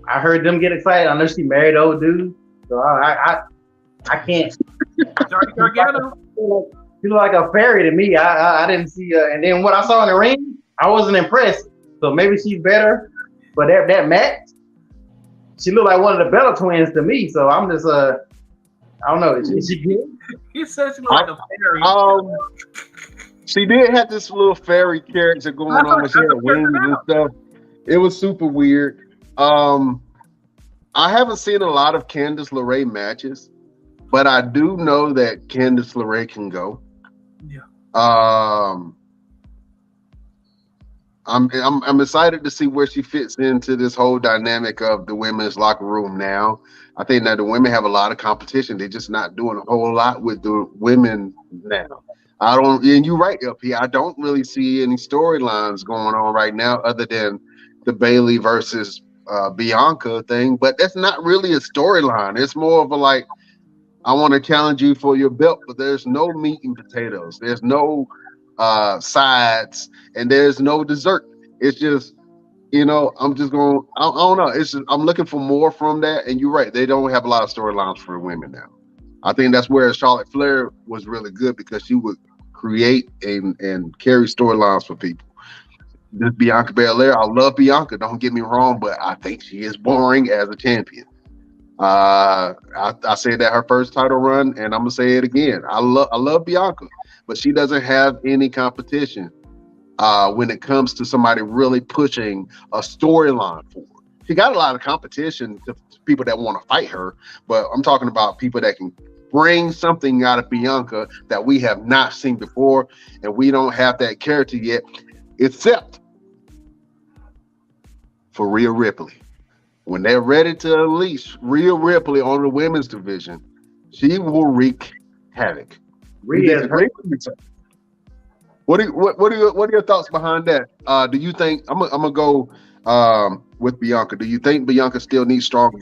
I heard them get excited. I know she married old dude, so I can't. Johnny Gargano. She looked like a fairy to me. I didn't see her, and then what I saw in the ring, I wasn't impressed. So maybe she's better. But that match, she looked like one of the Bella twins to me. So I'm just I don't know. Is she good? He said she looked like a fairy. She did have this little fairy character going on, but she had wings and stuff. It was super weird. I haven't seen a lot of Candice LeRae matches, but I do know that Candice LeRae can go. Yeah. I'm excited to see where she fits into this whole dynamic of the women's locker room now. I think that the women have a lot of competition. They're just not doing a whole lot with the women now. And you're right, LP. I don't really see any storylines going on right now other than the Bayley versus Bianca thing, but that's not really a storyline. It's more of a like, I want to challenge you for your belt, but there's no meat and potatoes. There's no sides, and there's no dessert. It's just, I'm just going, I don't know. It's just, I'm looking for more from that. And you're right. They don't have a lot of storylines for women now. I think that's where Charlotte Flair was really good, because she would create and carry storylines for people. This Bianca Belair, I love Bianca, don't get me wrong, but I think she is boring as a champion. I said that her first title run, and I'm gonna say it again. I love Bianca, but she doesn't have any competition when it comes to somebody really pushing a storyline for her. She got a lot of competition to people that want to fight her, but I'm talking about people that can bring something out of Bianca that we have not seen before, and we don't have that character yet, except for Rhea Ripley. When they're ready to unleash Rhea Ripley on the women's division, she will wreak havoc. What are your thoughts behind that? Do you think I'm gonna go with Bianca? Do you think Bianca still needs strong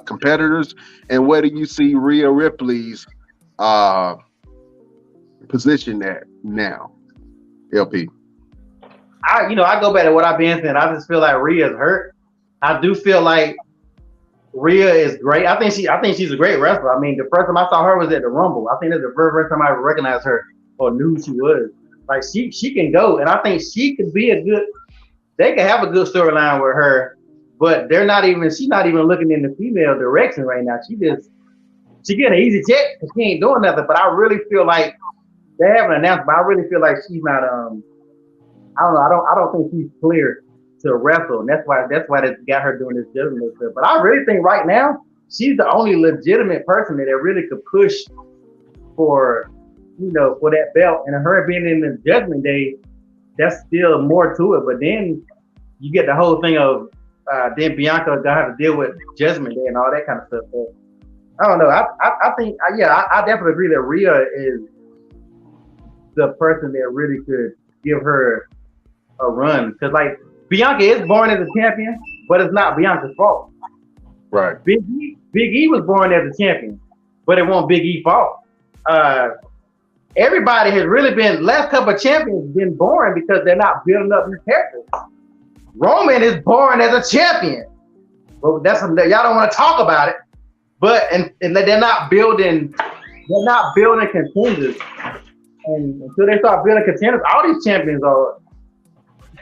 competitors? And where do you see Rhea Ripley's position at now, LP? I go back to what I've been saying. I just feel like Rhea's hurt. I do feel like Rhea is great. I think she's a great wrestler. I mean, the first time I saw her was at the Rumble. I think that's the first time I ever recognized her or knew who she was. Like she can go, and I think she could be they could have a good storyline with her but she's not even looking in the female direction right now. She getting an easy check because she ain't doing nothing. But I really feel like they haven't announced, but I really feel like she's not. I don't know. I don't think she's clear to wrestle, and that's why they got her doing this judgment stuff. But I really think right now she's the only legitimate person that really could push for that belt. And her being in the Judgment Day, that's still more to it. But then you get the whole thing of then Bianca gonna have to deal with Judgment Day and all that kind of stuff. So I don't know. I think I definitely agree that Rhea is the person that really could give her a run, because like Bianca is born as a champion, but it's not Bianca's fault. Right. Big E was born as a champion, but it wasn't Big E's fault. Everybody has really been, last couple of champions been born because they're not building up new characters. Roman is born as a champion, but y'all don't want to talk about it. But and they're not building contenders. And until they start building contenders, all these champions are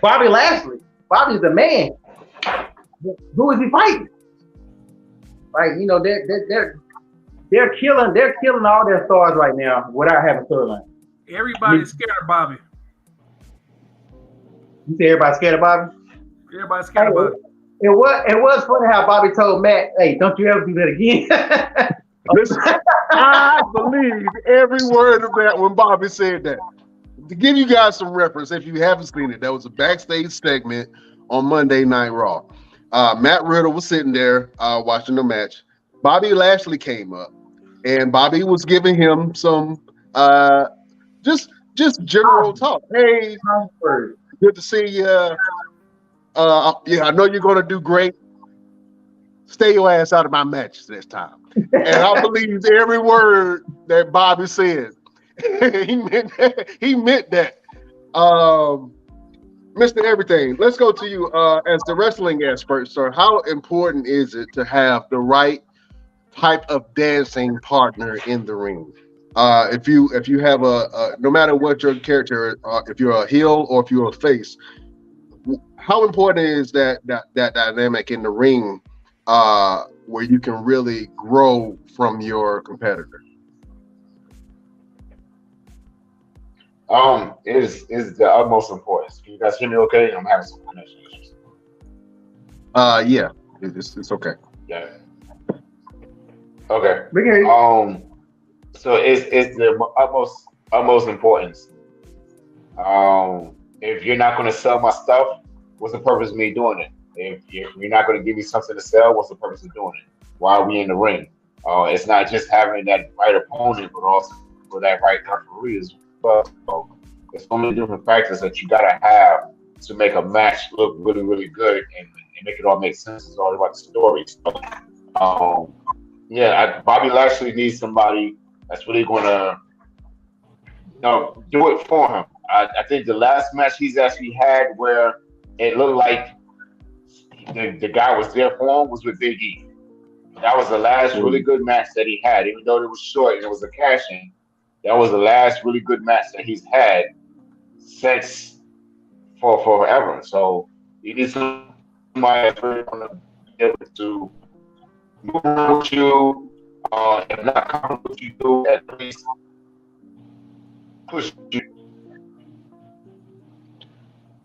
Bobby Lashley. Bobby's the man. Who is he fighting? Like, they're killing all their stars right now without having storyline. Everybody's scared of Bobby. You say everybody's scared of Bobby? Everybody's scared of Bobby. It was funny how Bobby told Matt, "Hey, don't you ever do that again." Listen, I believe every word of that when Bobby said that. To give you guys some reference, if you haven't seen it, that was a backstage segment on Monday Night Raw. Matt Riddle was sitting there watching the match. Bobby Lashley came up, and Bobby was giving him some just general talk. Hey, good to see you. I know you're going to do great. Stay your ass out of my matches this time. And I believe every word that Bobby said. He meant that. Mr. Everything, let's go to you as the wrestling expert, sir. How important is it to have the right type of dancing partner in the ring? If you have no matter what your character, if you're a heel or if you're a face, how important is that dynamic in the ring where you can really grow from your competitor? Is the utmost importance. Can you guys hear me okay? I'm having some connection issues. Yeah, it's okay. Yeah. Okay. Okay. So it's the utmost importance. If you're not going to sell my stuff, what's the purpose of me doing it? If you're not going to give me something to sell, what's the purpose of doing it? Why are we in the ring? It's not just having that right opponent, but also for that right referee as well. So there's so many different factors that you got to have to make a match look really, really good and make it all make sense. It's all about the story. So, Bobby Lashley needs somebody that's really going to do it for him. I think the last match he's actually had where it looked like the guy was there for him was with Big E. That was the last really good match that he had, even though it was short and it was a cash-in. That was the last really good match that he's had since for forever. So you need somebody that's really going to be able to move around with you, if not comfortable with you, do at least push you.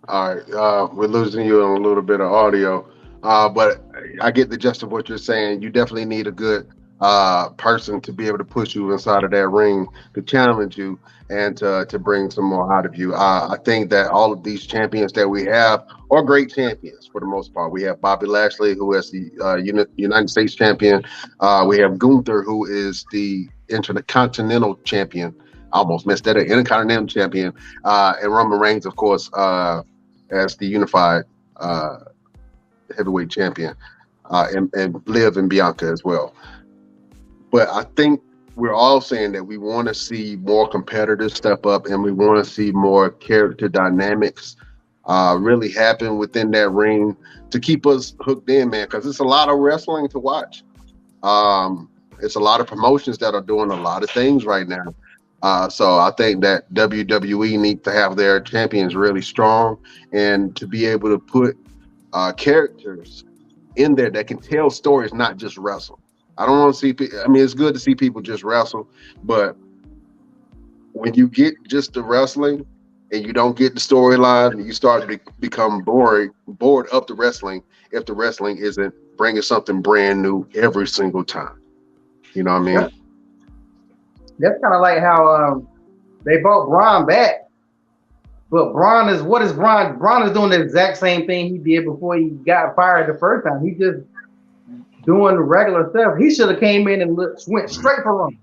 All right, we're losing you on a little bit of audio, but I get the gist of what you're saying. You definitely need a good person to be able to push you inside of that ring, to challenge you, and to bring some more out of you. I think that all of these champions that we have are great champions for the most part. We have Bobby Lashley, who is the United States champion. We have Gunther, who is the Intercontinental champion. I almost missed that, Intercontinental champion. And Roman Reigns, of course, as the unified heavyweight champion, and Liv and Bianca as well. But I think we're all saying that we want to see more competitors step up, and we want to see more character dynamics really happen within that ring to keep us hooked in, man, because it's a lot of wrestling to watch. It's a lot of promotions that are doing a lot of things right now. So I think that WWE needs to have their champions really strong, and to be able to put characters in there that can tell stories, not just wrestle. I don't want to see. I mean, it's good to see people just wrestle, but when you get just the wrestling and you don't get the storyline, and you start to become bored of the wrestling if the wrestling isn't bringing something brand new every single time. You know what I mean? That's kind of like how they brought Braun back, but Braun is Braun? Braun is doing the exact same thing he did before he got fired the first time. He just doing the regular stuff. He should have came in and went straight for Roman,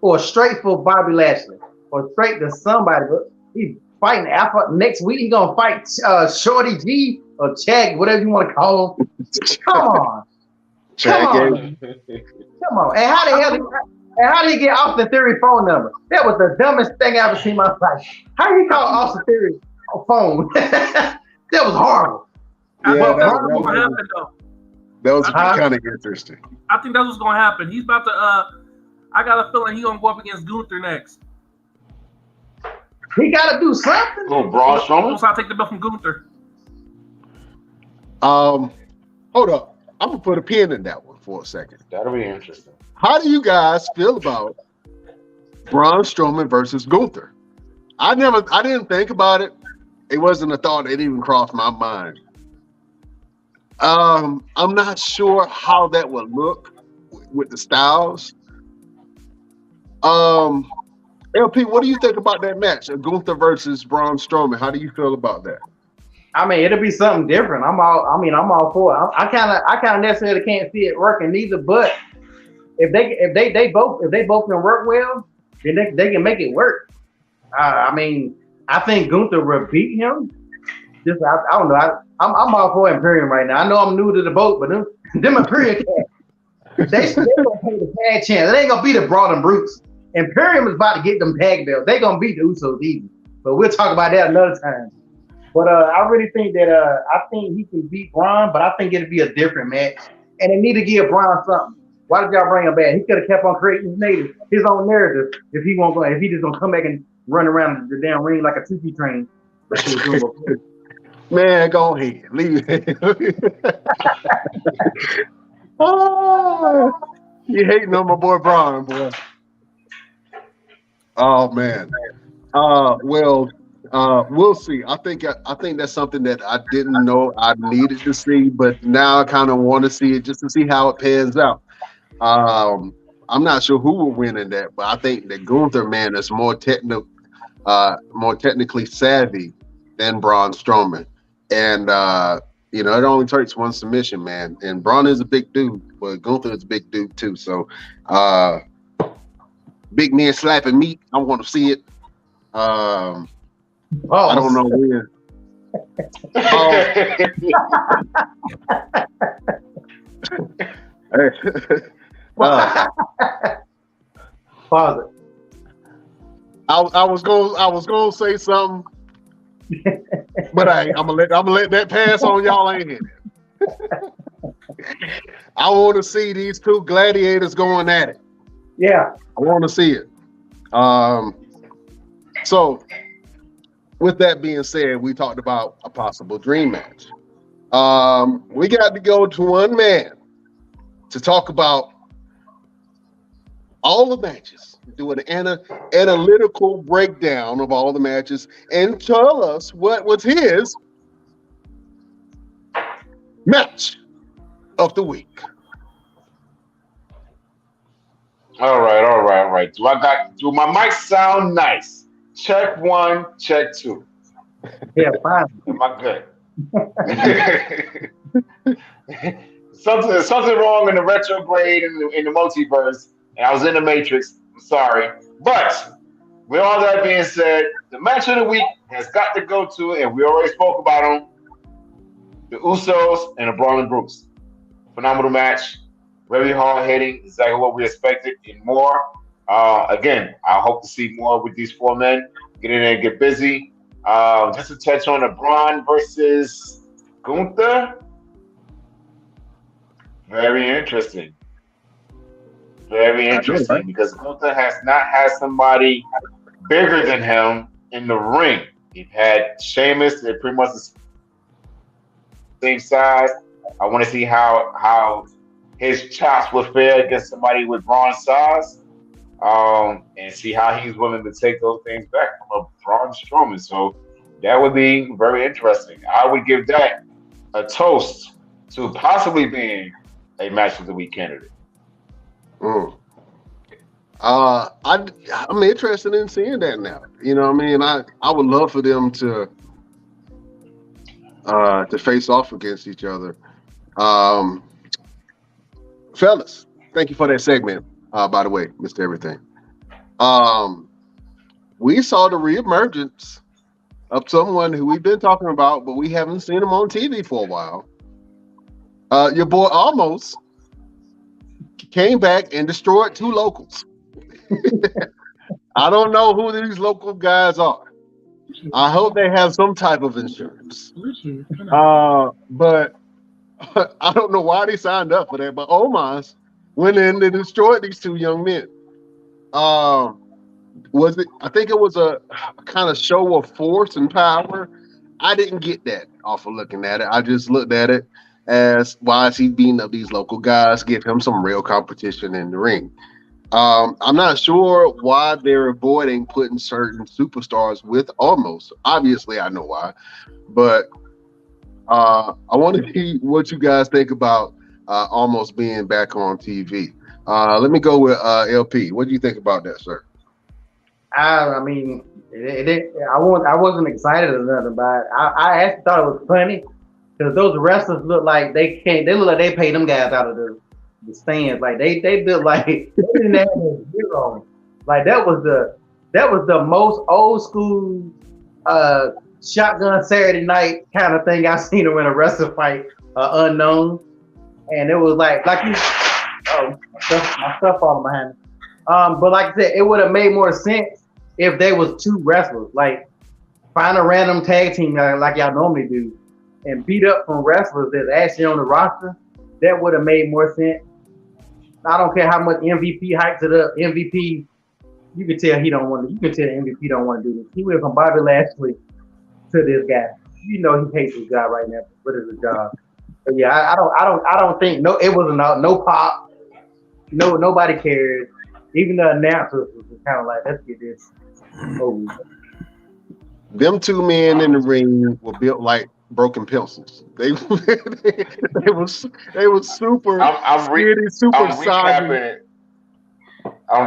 or straight for Bobby Lashley, or straight to somebody. But he's fighting Alpha next week. He's gonna fight Shorty G or Chad, whatever you want to call him. Come on, come on. And how did he get Austin Theory phone number? That was the dumbest thing I ever seen in my life. How did he call Austin Theory on phone? That was horrible. That was kind of interesting. I think that's what's going to happen. He's about to. I got a feeling he's going to go up against Gunther next. He got to do something. Oh, Braun Strowman. So I'll take the belt from Gunther. Hold up. I'm gonna put a pin in that one for a second. That'll be interesting. How do you guys feel about Braun Strowman versus Gunther? I didn't think about it. It wasn't a thought that even crossed my mind. I'm not sure how that would look with the styles. LP, what do you think about that match? Gunther versus Braun Strowman. How do you feel about that? I mean, it'll be something different. I'm all for it. I kind of necessarily can't see it working neither. But if they both can work well, then they can make it work. I mean, I think Gunther will beat him. Just I don't know. I'm all for Imperium right now. I know I'm new to the boat, but them Imperium cats, they gonna pay the tag chance. They ain't gonna beat the Broad and Brutes. Imperium is about to get them tag belts. They gonna beat the Usos easy. But we'll talk about that another time. But I really think that I think he can beat Braun, but I think it'll be a different match. And they need to give Braun something. Why did y'all bring him back? He could have kept on creating his own narrative if he just gonna come back and run around the damn ring like a TP train. Man, go ahead. Leave it. Oh, you hating on my boy Braun, boy. Oh man. We'll see. I think that's something that I didn't know I needed to see, but now I kind of want to see it just to see how it pans out. I'm not sure who will win in that, but I think that Gunther, man, is more technically savvy than Braun Strowman, and it only takes one submission, man. And Braun is a big dude, but Gunther is a big dude too. So, big men slapping meat. I want to see it. I don't know when. Father. I was gonna say something, but I'm gonna let that pass on. Y'all ain't in it. I want to see these two gladiators going at it. Yeah, I want to see it. So, with that being said, we talked about a possible dream match. We got to go to one man to talk about all the matches, do an analytical breakdown of all the matches, and tell us what was his match of the week. All right. Do my mic sound nice? Check 1, check 2. Yeah, fine. Am I good? Something wrong in the retrograde in the multiverse, and I was in the Matrix. I'm sorry. But with all that being said, the match of the week has got to go to, and we already spoke about them, the Usos and the Braun and Brutes. Phenomenal match. Very hard-hitting. Exactly what we expected and more. Again, I hope to see more with these four men. Get in there and get busy. Just to touch on the Braun versus Gunther. Very interesting. Because Gunther has not had somebody bigger than him in the ring. He's had Sheamus, they're pretty much the same size. I want to see how his chops would fare against somebody with Braun size, and see how he's willing to take those things back from a Braun Strowman. So that would be very interesting. I would give that a toast to possibly being a match of the week candidate. I'm interested in seeing that now. You know what I mean? I would love for them to face off against each other. Fellas, thank you for that segment. By the way, Mr. Everything. We saw the reemergence of someone who we've been talking about, but we haven't seen him on TV for a while. Your boy almost came back and destroyed 2 locals. I don't know who these local guys are. I hope they have some type of insurance. But I don't know why they signed up for that. But Omos went in and destroyed these 2 young men. Was it? I think it was a kind of show of force and power. I didn't get that off of looking at it. I just looked at it as, why is he beating up these local guys? Give him some real competition in the ring. I'm not sure why they're avoiding putting certain superstars with Almost. Obviously, I know why, but I want to see what you guys think about Almost being back on TV. Let me go with LP. What do you think about that, sir? I mean, I wasn't excited or nothing about it. I actually thought it was funny because those wrestlers look like they look like they paid them guys out of the stands. Like they built like they didn't have a zero. Like that was the most old school shotgun Saturday night kind of thing I've seen them in a wrestling fight, unknown. And it was like you, my stuff falling behind me. But like I said, it would have made more sense if there was 2 wrestlers. Like find a random tag team like y'all normally do, and beat up from wrestlers that's actually on the roster. That would have made more sense. I don't care how much MVP hypes it up. MVP, you can tell he don't want to. You can tell MVP don't want to do this. He went from Bobby Lashley to this guy. You know he hates his job right now. What is his job? But yeah, I don't think it was no pop. Nobody cared. Even the announcers was kind of like, let's get this over. Them 2 men in the ring were built like broken pencils. They were super. I'm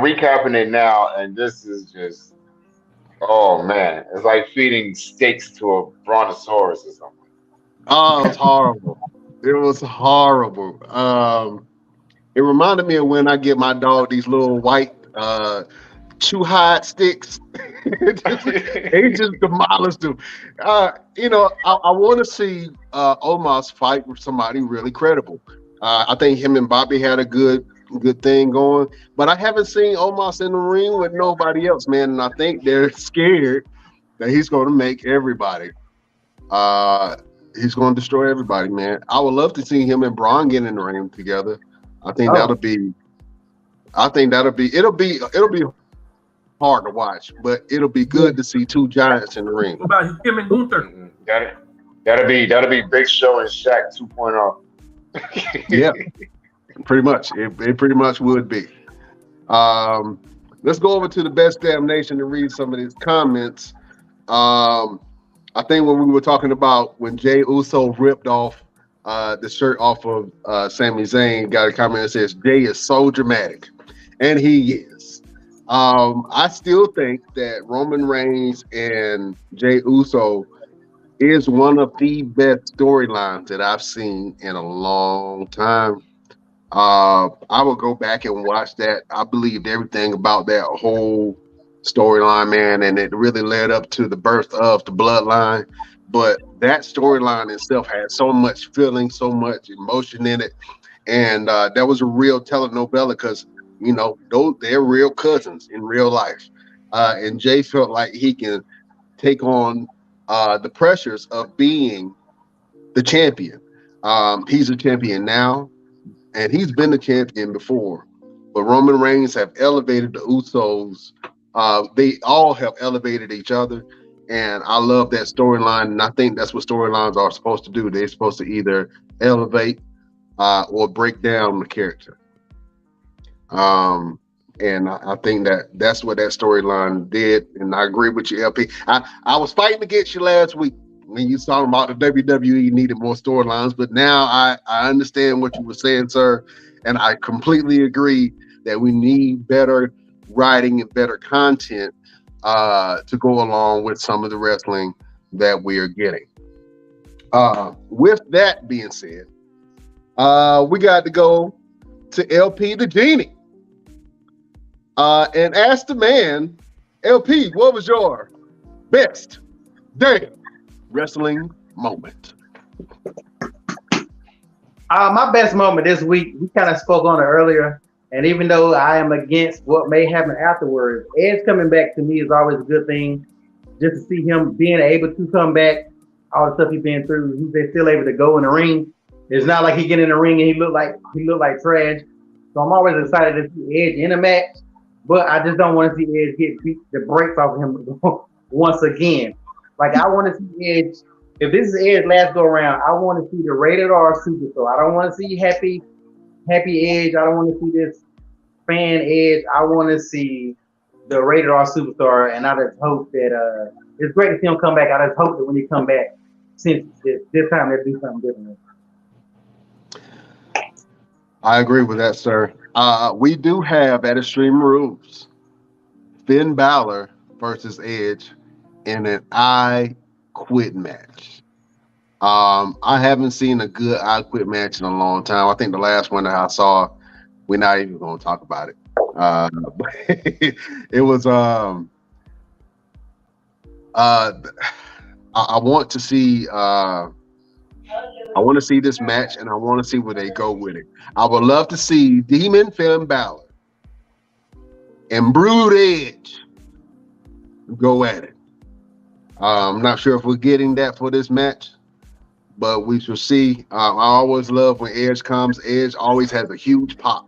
recapping it now, and this is just, oh man, it's like feeding steaks to a brontosaurus or something. Oh, it's horrible. It was horrible. It reminded me of when I get my dog these little white chew hide sticks. They just demolished them. I want to see Omos fight with somebody really credible. I think him and Bobby had a good thing going, but I haven't seen Omos in the ring with nobody else, man. And I think they're scared that he's going to make everybody. He's going to destroy everybody, man. I would love to see him and Braun get in the ring together. I think it'll be hard to watch, but it'll be good to see 2 giants in the ring. What about him and Gunther? That'll be Big Show and Shaq 2.0. Yeah, pretty much. It pretty much would be. Let's go over to the Best Damn Nation to read some of these comments. I think when we were talking about when Jey Uso ripped off the shirt off of Sami Zayn, got a comment that says Jey is so dramatic, and he is. I still think that Roman Reigns and Jey Uso is one of the best storylines that I've seen in a long time. I will go back and watch that. I believed everything about that whole storyline, man, and it really led up to the birth of the Bloodline. But that storyline itself had so much feeling, so much emotion in it, and that was a real telenovela because they're real cousins in real life. And Jay felt like he can take on the pressures of being the champion. He's a champion now, and he's been the champion before. But Roman Reigns have elevated the Usos. They all have elevated each other, And I love that storyline, and I think that's what storylines are supposed to do. They're supposed to either elevate or break down the character. And I think that's what that storyline did. And I agree with you, LP. I was fighting against you last week when you talking about the WWE needed more storylines, but now I understand what you were saying, sir. And I completely agree that we need better writing and better content to go along with some of the wrestling that we are getting. With that being said, we got to go to LP the Genie and ask the man, LP, what was your best damn wrestling moment? My best moment this week, we kind of spoke on it earlier, and even though I am against what may happen afterwards, Edge coming back to me is always a good thing. Just to see him being able to come back, all the stuff he's been through, he's still able to go in the ring. It's not like he get in the ring and he look like trash. So I'm always excited to see Edge in a match, but I just don't want to see Edge get the brakes off of him once again. Like, I want to see Edge. If this is Edge's last go around, I want to see the rated R superstar. I don't want to see happy Edge. I don't want to see this fan Edge. I want to see the rated R superstar, and I just hope that it's great to see him come back. I just hope that when he come back, since this time they'll do something different. I agree with that, sir. We do have at Extreme Rules Finn Balor versus Edge in an I Quit match. I haven't seen a good I Quit match in a long time. I think the last one that I saw, we're not even going to talk about it. It was I want to see this match, and I want to see where they go with it. I would love to see Demon Finn Balor and Brood Edge go at it. I'm not sure if we're getting that for this match, but we shall see. I always love when Edge comes. Edge always has a huge pop,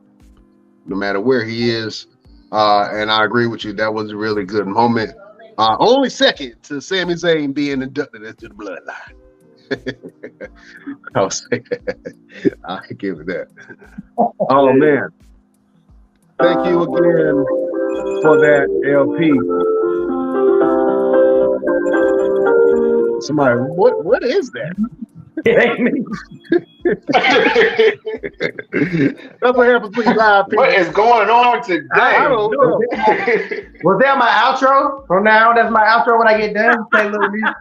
no matter where he is. And I agree with you. That was a really good moment. Only second to Sami Zayn being inducted into the Bloodline. I'll say that. I give it that. Oh man. Thank you again for that, LP. Somebody, what is that? That's what happens when you live people. What is going on today? I don't know. Was that my outro? From now on, that's my outro when I get done. Play a little music.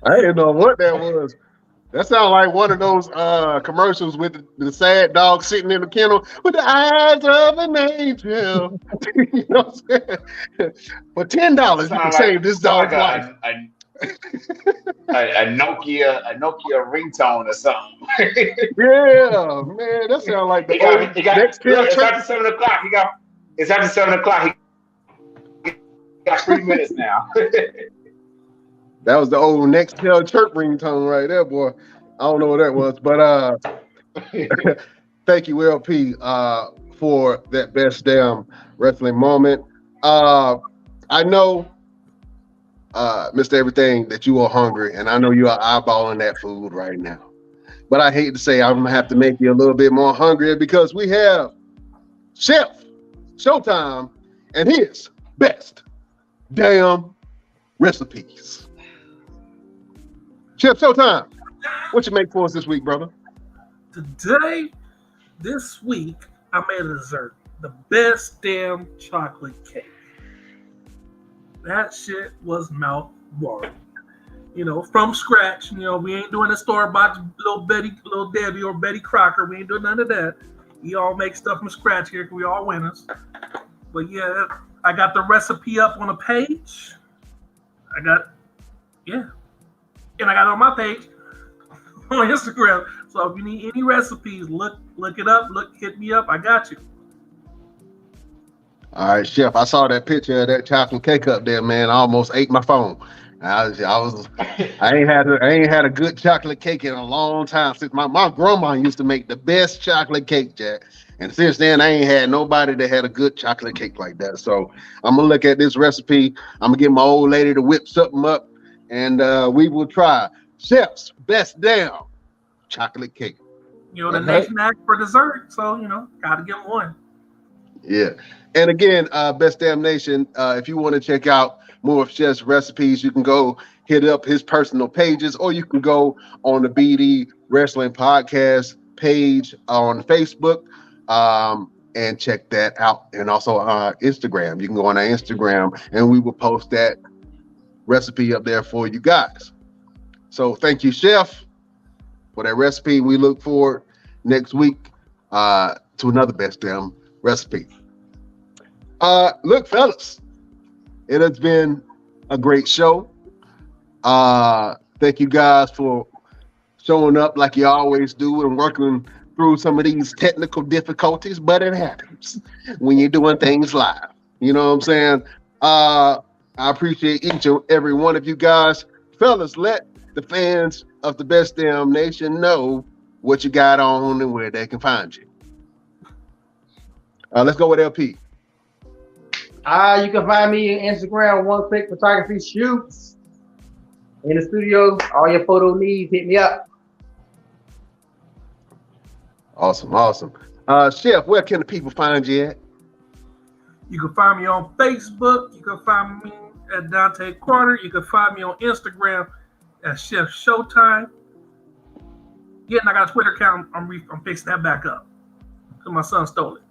I didn't know what that was. That sounds like one of those commercials with the sad dog sitting in the kennel with the eyes of an angel. You know what I'm saying? For $10, you can save this dog's life. A Nokia ringtone or something. Yeah, man, that sounds like the next it's after 7 o'clock. It's after 7 o'clock. He got 3 minutes now. That was the old Nextel chirp ringtone right there, boy. I don't know what that was, but thank you, LP, for that best damn wrestling moment. I know, Mr. Everything, that you are hungry, and I know you are eyeballing that food right now. But I hate to say I'm gonna have to make you a little bit more hungry because we have Chef Showtime and his best damn recipes. Chef Showtime, what you make for us this week, brother? This week, I made a dessert. The best damn chocolate cake. That shit was mouth-watering. You know, from scratch. You know, we ain't doing a store-bought little Debbie or Betty Crocker. We ain't doing none of that. We all make stuff from scratch here because we all winners. But yeah, I got the recipe up on a page. And I got it on my page on Instagram. So if you need any recipes, look it up. Hit me up. I got you. All right, Chef. I saw that picture of that chocolate cake up there, man. I almost ate my phone. I ain't had a good chocolate cake in a long time since my grandma used to make the best chocolate cake, Jack. And since then, I ain't had nobody that had a good chocolate cake like that. So I'm gonna look at this recipe. I'm gonna get my old lady to whip something up, and we will try Chef's best damn chocolate cake. You know, the nation asked for dessert, so gotta give them one. Yeah. And again, Best Damn Nation, if you want to check out more of Chef's recipes, you can go hit up his personal pages, or you can go on the BD Wrestling Podcast page on Facebook and check that out. And also Instagram. You can go on our Instagram and we will post that recipe up there for you guys. So thank you, Chef, for that recipe. We look forward next week to another Best Damn recipe. Look, fellas, it has been a great show. Thank you guys for showing up like you always do and working through some of these technical difficulties, but it happens when you're doing things live. You know what I'm saying? I appreciate each and every one of you guys. Fellas, let the fans of the Best Damn Nation know what you got on and where they can find you. Let's go with LP. You can find me on Instagram, One Click Photography Shoots. In the studio, all your photo needs, hit me up. Awesome. Chef, where can the people find you at? You can find me on Facebook. You can find me at Dante Carter. You can find me on Instagram at Chef Showtime. Yeah, and I got a Twitter account. I'm fixing that back up because my son stole it.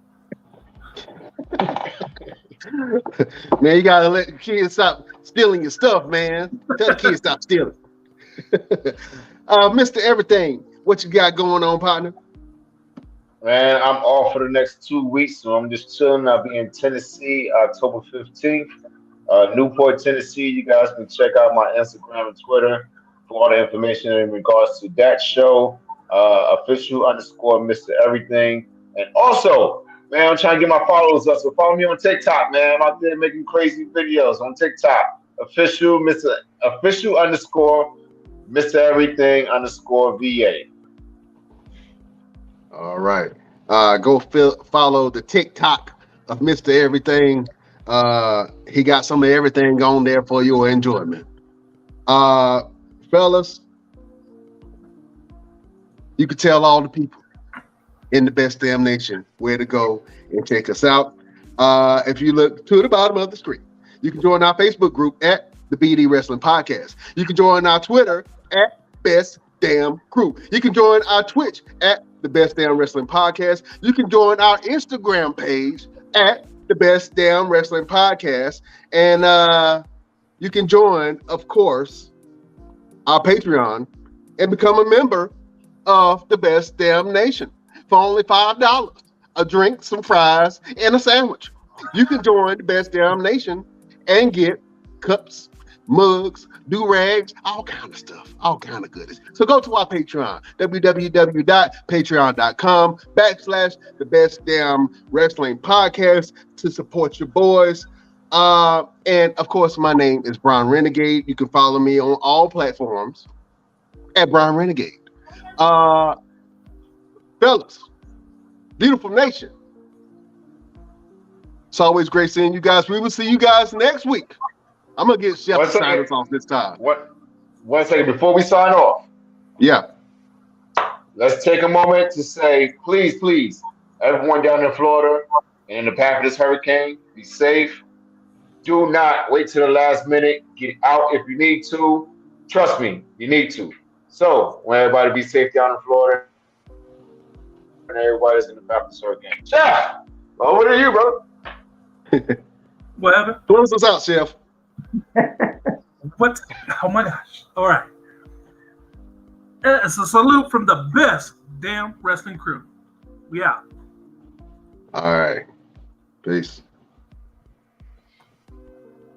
Man, you gotta let the kids stop stealing your stuff, man. Tell the kids stop stealing. Mr. Everything, what you got going on, partner? Man, I'm off for the next 2 weeks, so I'm just chilling. I'll be in Tennessee October 15th. Newport, Tennessee. You guys can check out my Instagram and Twitter for all the information in regards to that show. Official _ Mr. Everything. And also, man, I'm trying to get my followers up. So follow me on TikTok, man. I'm out there making crazy videos on TikTok. Official _ Mr. Everything _ VA. All right. Go follow the TikTok of Mr. Everything. He got some of everything on there for your enjoyment. Fellas, you can tell all the people in the Best Damn Nation where to go and check us out. If you look to the bottom of the screen, you can join our Facebook group at the BD Wrestling Podcast. You can join our Twitter at Best Damn Crew. You can join our Twitch at the Best Damn Wrestling Podcast. You can join our Instagram page at the Best Damn Wrestling Podcast. And you can join, of course, our Patreon and become a member of the Best Damn Nation for only $5. A drink, some fries, and a sandwich. You can join the Best Damn Nation and get cups, mugs, do-rags, all kind of stuff, all kind of goodies. So go to our Patreon, www.patreon.com/the Best Damn Wrestling Podcast to support your boys. And of course, my name is Brian Renegade. You can follow me on all platforms at Brian Renegade. Fellas, beautiful nation. It's always great seeing you guys. We will see you guys next week. I'm gonna get Chef to sign us off this time. One second before we sign off. Yeah. Let's take a moment to say, please, everyone down in Florida and in the path of this hurricane, be safe. Do not wait till the last minute. Get out if you need to. Trust me, you need to. So, want everybody be safe down in Florida and everybody's in the path of this hurricane. Chef, over to you, brother. Whatever. Close us out, Chef. What? Oh my gosh. All right. It's a salute from the Best Damn Wrestling Crew. We out. All right. Peace.